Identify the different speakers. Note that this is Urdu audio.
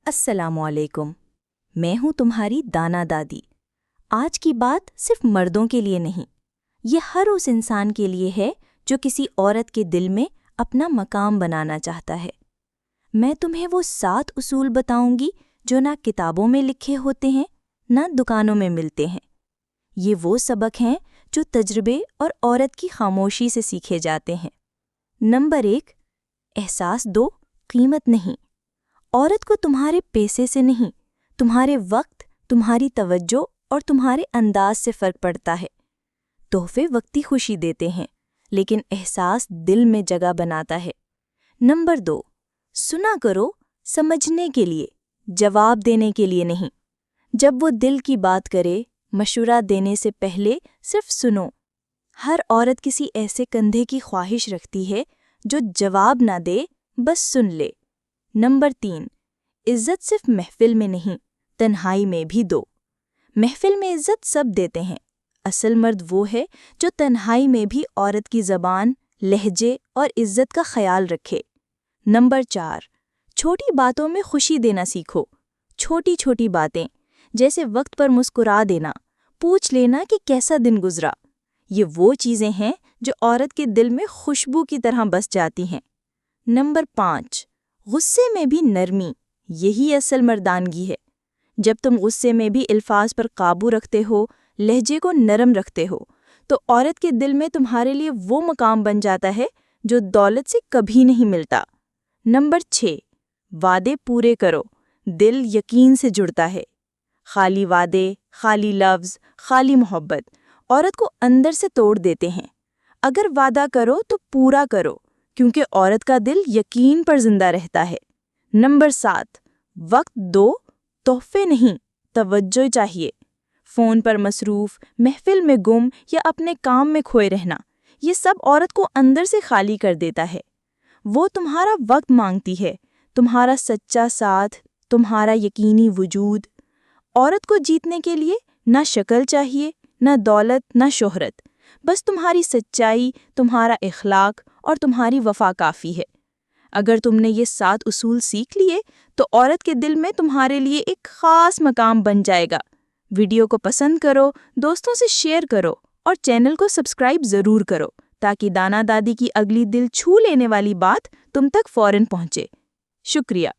Speaker 1: السلام علیکم، میں ہوں تمہاری دانا دادی۔ آج کی بات صرف مردوں کے لیے نہیں، یہ ہر اس انسان کے لیے ہے جو کسی عورت کے دل میں اپنا مقام بنانا چاہتا ہے۔ میں تمہیں وہ 7 اصول بتاؤں گی جو نہ کتابوں میں لکھے ہوتے ہیں نہ دکانوں میں ملتے ہیں۔ یہ وہ سبق ہیں جو تجربے اور عورت کی خاموشی سے سیکھے جاتے ہیں۔ نمبر 1، احساس دو، قیمت نہیں۔ عورت کو تمہارے پیسے سے نہیں، تمہارے وقت، تمہاری توجہ اور تمہارے انداز سے فرق پڑتا ہے۔ تحفے وقتی خوشی دیتے ہیں، لیکن احساس دل میں جگہ بناتا ہے۔ نمبر 2، سنا کرو سمجھنے کے لیے، جواب دینے کے لیے نہیں۔ جب وہ دل کی بات کرے، مشورہ دینے سے پہلے صرف سنو۔ ہر عورت کسی ایسے کندھے کی خواہش رکھتی ہے جو جواب نہ دے، بس سن لے۔ نمبر 3، عزت صرف محفل میں نہیں، تنہائی میں بھی دو۔ محفل میں عزت سب دیتے ہیں، اصل مرد وہ ہے جو تنہائی میں بھی عورت کی زبان، لہجے اور عزت کا خیال رکھے۔ نمبر 4، چھوٹی باتوں میں خوشی دینا سیکھو۔ چھوٹی چھوٹی باتیں جیسے وقت پر مسکرا دینا، پوچھ لینا کہ کیسا دن گزرا، یہ وہ چیزیں ہیں جو عورت کے دل میں خوشبو کی طرح بس جاتی ہیں۔ نمبر 5، غصے میں بھی نرمی، یہی اصل مردانگی ہے۔ جب تم غصے میں بھی الفاظ پر قابو رکھتے ہو، لہجے کو نرم رکھتے ہو، تو عورت کے دل میں تمہارے لیے وہ مقام بن جاتا ہے جو دولت سے کبھی نہیں ملتا۔ نمبر 6، وعدے پورے کرو، دل یقین سے جڑتا ہے۔ خالی وعدے، خالی لفظ، خالی محبت عورت کو اندر سے توڑ دیتے ہیں۔ اگر وعدہ کرو تو پورا کرو، کیونکہ عورت کا دل یقین پر زندہ رہتا ہے۔ نمبر 7، وقت دو، تحفے نہیں، توجہ چاہیے۔ فون پر مصروف، محفل میں گم یا اپنے کام میں کھوئے رہنا، یہ سب عورت کو اندر سے خالی کر دیتا ہے۔ وہ تمہارا وقت مانگتی ہے، تمہارا سچا ساتھ، تمہارا یقینی وجود۔ عورت کو جیتنے کے لیے نہ شکل چاہیے، نہ دولت، نہ شہرت، بس تمہاری سچائی، تمہارا اخلاق اور تمہاری وفا کافی ہے۔ اگر تم نے یہ 7 اصول سیکھ لیے تو عورت کے دل میں تمہارے لیے ایک خاص مقام بن جائے گا۔ ویڈیو کو پسند کرو، دوستوں سے شیئر کرو اور چینل کو سبسکرائب ضرور کرو تاکہ دانا دادی کی اگلی دل چھو لینے والی بات تم تک فوراً پہنچے۔ شکریہ۔